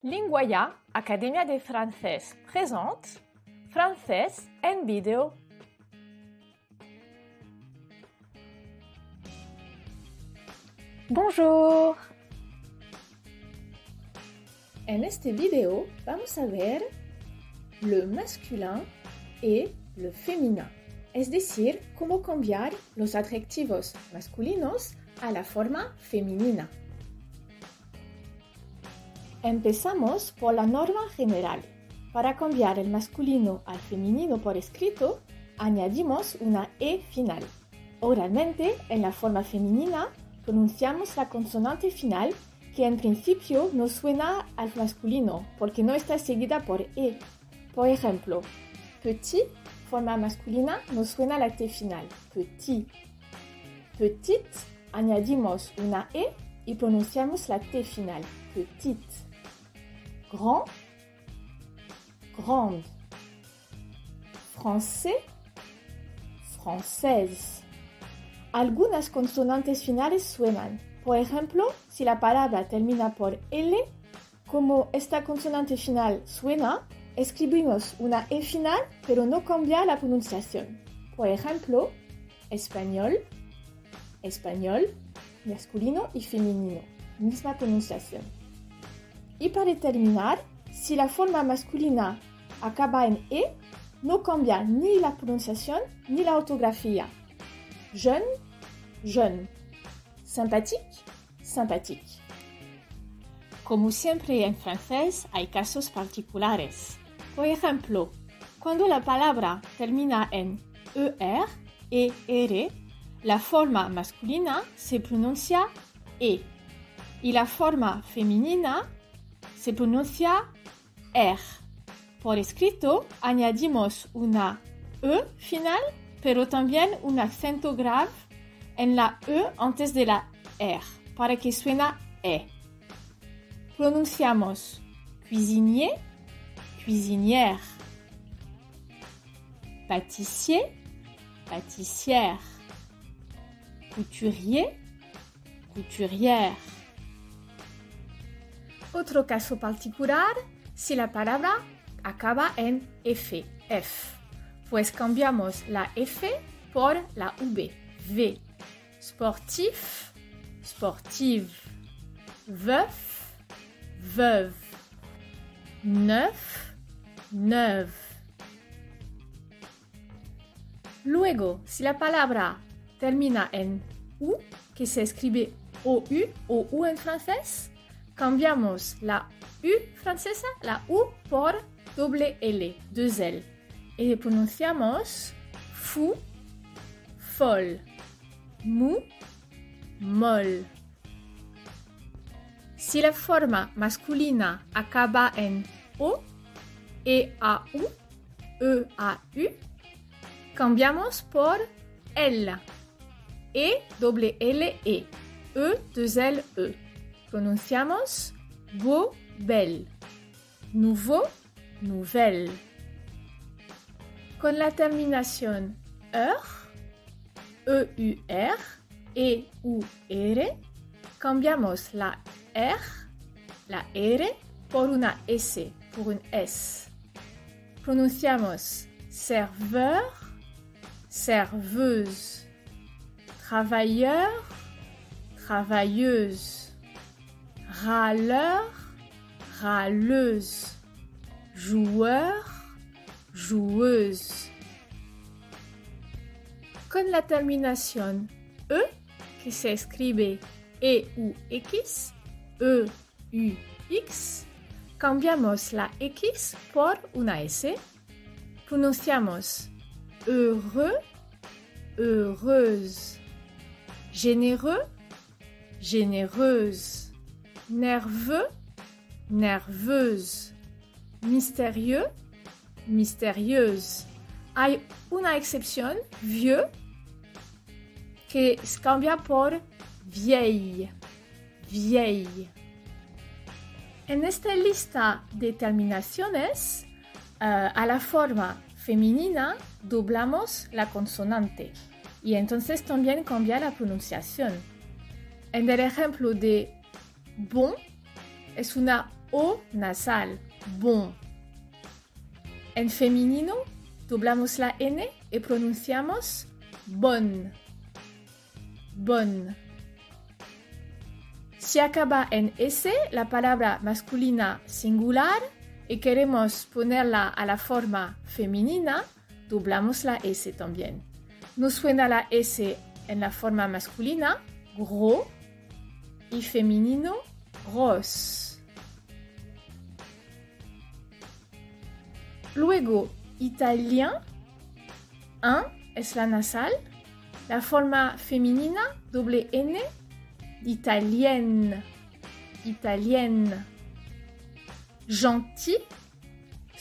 Linguaya, Academia de Francés présente Francés en vidéo. Bonjour! En este video vamos a ver le masculin et le féminin, es decir, cómo cambiar los adjetivos masculinos a la forma femenina. Empezamos por la norma general. Para cambiar el masculino al femenino por escrito, añadimos una E final. Oralmente, en la forma femenina, pronunciamos la consonante final que en principio no suena al masculino porque no está seguida por E. Por ejemplo, petit, forma masculina, no suena la T final, petit. Petite, añadimos una E y pronunciamos la T final, petite. Grand, grande. Français, française. Algunas consonantes finales suenan. Por ejemplo, si la palabra termina por L, como esta consonante final suena, escribimos una E final, pero no cambia la pronunciación. Por ejemplo, español, español, masculino y femenino, misma pronunciación. Y para terminar, si la forma masculina acaba en E, no cambia ni la pronunciación ni la ortografía. Jeune, jeune. Sympathique, sympathique. Como siempre en francés, hay casos particulares. Por ejemplo, cuando la palabra termina en ER, ER, la forma masculina se pronuncia E y la forma femenina se pronuncia R. Por escrito, añadimos una E final, pero también un acento grave en la E antes de la R, para que suena E. Pronunciamos cuisinier, cuisinière, pâtissier, pâtissière, couturier, couturière. Otro caso particular, si la palabra acaba en F, F, pues cambiamos la F por la V, V. Sportif, sportive. Veuf, veuve. Neuf, neuve. Luego, si la palabra termina en U, que se escribe OU o U en francés, cambiamos la U francesa, la U, por doble L, deux L. Y pronunciamos fou, folle, mou, molle. Si la forma masculina acaba en O, E-A-U, E-A-U, cambiamos por L, E-L-L-E, E-2-L-E. Pronunciamos beau, belle, nouveau, nouvelle. Con la terminación EUR, E-U-R, E-U-R, cambiamos la R, la R, por una S, por un S. Pronunciamos serveur, serveuse, travailleur, travailleuse, râleur, râleuse, joueur, joueuse. Con la terminación E, que se escribe E-U-X, E-U-X, cambiamos la X por una S. Pronunciamos heureux, heureuse, généreux, généreuse, nerveux, nerveuse, mystérieux, mystérieuse. Hay una excepción, vieux, que cambia por vieille, vieille. En esta lista de terminaciones, a la forma femenina doblamos la consonante y entonces también cambia la pronunciación. En el ejemplo de bon, es una O nasal, bon. En femenino, doblamos la N y pronunciamos bon, bon. Si acaba en S, la palabra masculina singular, y queremos ponerla a la forma femenina, doblamos la S también. Nos suena la S en la forma masculina, gros, y femenino, gros. Luego, italien, 1 es la nasal, la forma femenina, doble N, italienne, italienne. Gentil,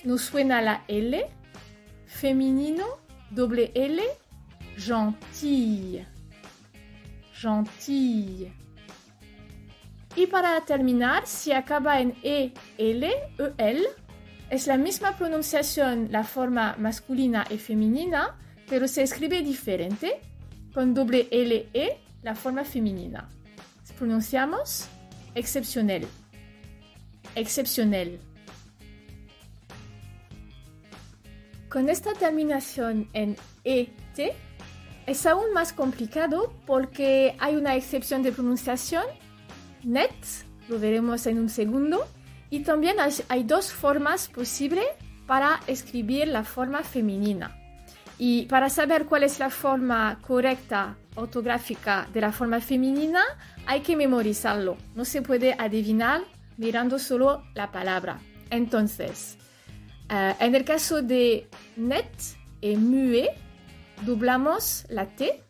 nos suena la L, femenino, doble L, gentille, gentille. Y para terminar, si acaba en E, L, EL, es la misma pronunciación, la forma masculina y femenina, pero se escribe diferente, con doble L, E, la forma femenina. Pronunciamos exceptionnel, exceptionnel. Con esta terminación en ET es aún más complicado porque hay una excepción de pronunciación, net, lo veremos en un segundo, y también hay dos formas posibles para escribir la forma femenina. Y para saber cuál es la forma correcta ortográfica de la forma femenina, hay que memorizarlo. No se puede adivinar mirando solo la palabra. Entonces, en el caso de net y muet, doblamos la T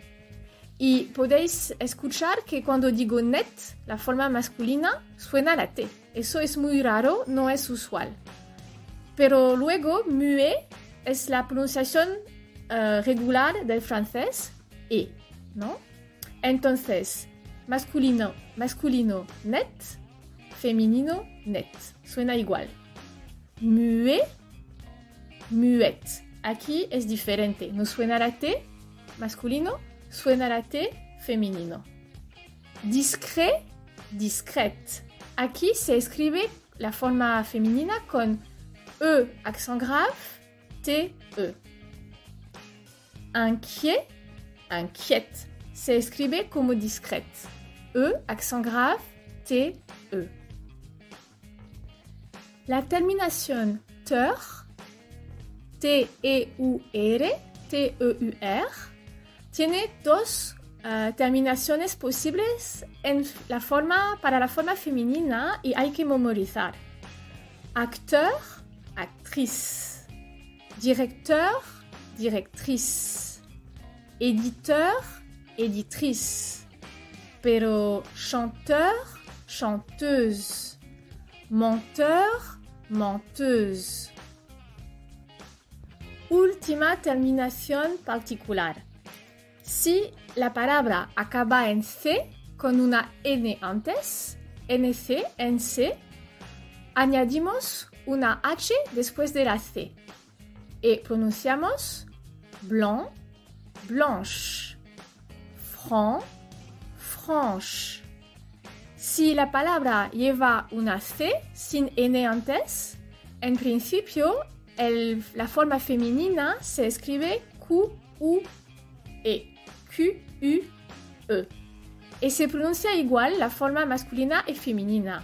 y podéis escuchar que cuando digo net, la forma masculina suena la T. Eso es muy raro, no es usual. Pero luego, muet es la pronunciación regular del francés, E, ¿no? Entonces, masculino, net, femenino, net. Suena igual. Muet, muette. Aquí es diferente. No suena la T, masculino, suena la T, femenino. Discret, discrète. Aquí se escribe la forma femenina con E, accent grave, T, E. Inquiet, inquiète. Se escribe como discrète. E, accent grave, T, E. La terminación ter, T-E-U-R, T-E-U-R, tiene dos terminaciones posibles para la forma femenina y hay que memorizar. Acteur, actrice. Directeur, directrice. Éditeur, éditrice. Pero chanteur, chanteuse. Menteur, menteuse. Última terminación particular. Si la palabra acaba en C con una N antes, NC, NC, añadimos una H después de la C y pronunciamos blanc, blanche, franc, franche. Si la palabra lleva una C sin N antes, en principio la forma femenina se escribe Q-U-E, Q-U-E. Y se pronuncia igual la forma masculina y femenina.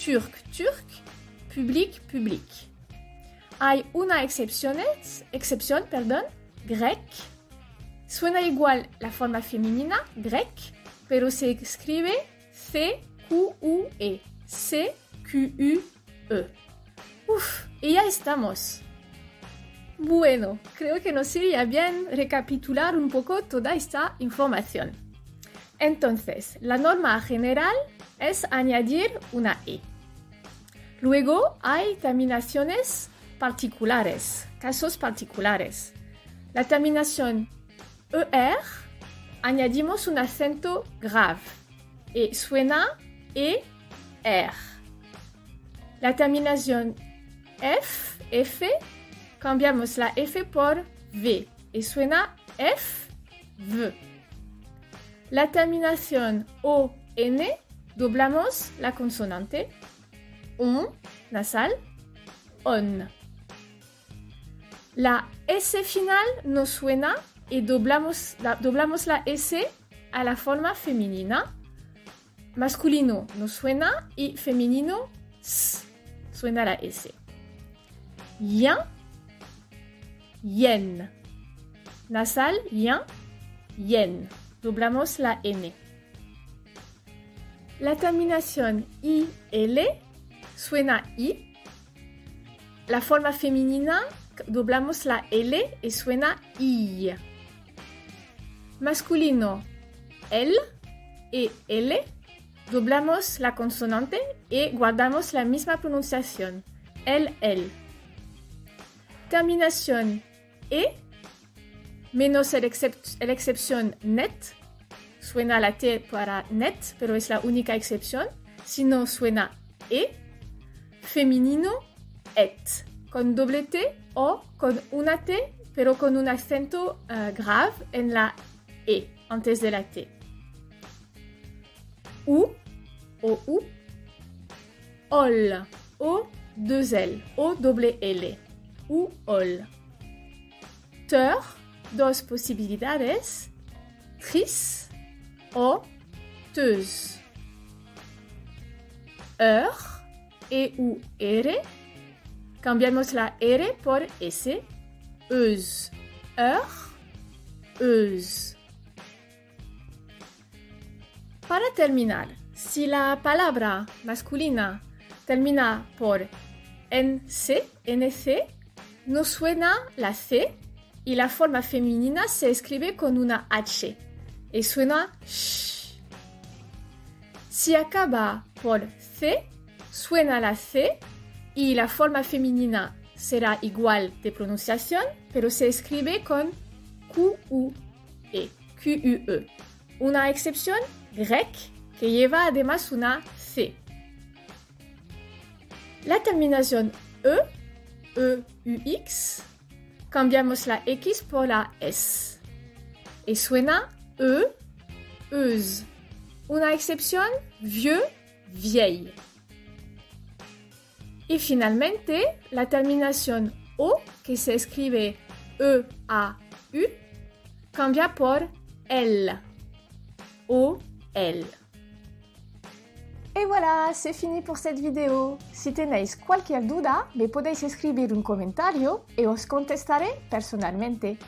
Turc, turc, public, public. Hay una excepción, grec. Suena igual la forma femenina, grec, pero se escribe C-Q-U-E, C-Q-U-E. Y ya estamos. Bueno, creo que nos iría bien recapitular un poco toda esta información. Entonces, la norma general es añadir una E. Luego hay terminaciones particulares, casos particulares. La terminación ER, añadimos un acento grave y suena ER. La terminación F, cambiamos la F por V y suena V. La terminación ON, doblamos la consonante on nasal, on. La S final no suena y doblamos la S a la forma femenina. Masculino no suena y femenino suena la S. Yen, yen. Nasal, yen, yen. Doblamos la N. La terminación IL suena I. La forma femenina doblamos la L y suena I. Masculino, L y L. Doblamos la consonante y guardamos la misma pronunciación. L. Terminación E, menos la excepción net. Suena la T para net, pero es la única excepción. Si no, suena E. Femenino, et. Con doble T o con una T, pero con un acento grave en la E, antes de la T. U, o U. Ol, o deux L, o doble L. U, ol. Teur, dos posibilidades. Tris o teuse. E-U-R. Cambiamos la R por S. Euse. Euse. Para terminar, si la palabra masculina termina por NC, no suena la C y la forma femenina se escribe con una H y suena sh. Si acaba por C, suena la C y la forma femenina será igual de pronunciación, pero se escribe con Q-U-E. Una excepción, grec, que lleva además una C. La terminación E-U-X, cambiamos la X por la S y suena euse. Una excepción, vieux, vieille. Y finalmente, la terminación O, que se escribe E-A-U, cambia por L. O-L. Et voilà, c'est fini pour cette vidéo. Si tenéis cualquier duda, me podéis escribir un comentario y os contestaré personalmente.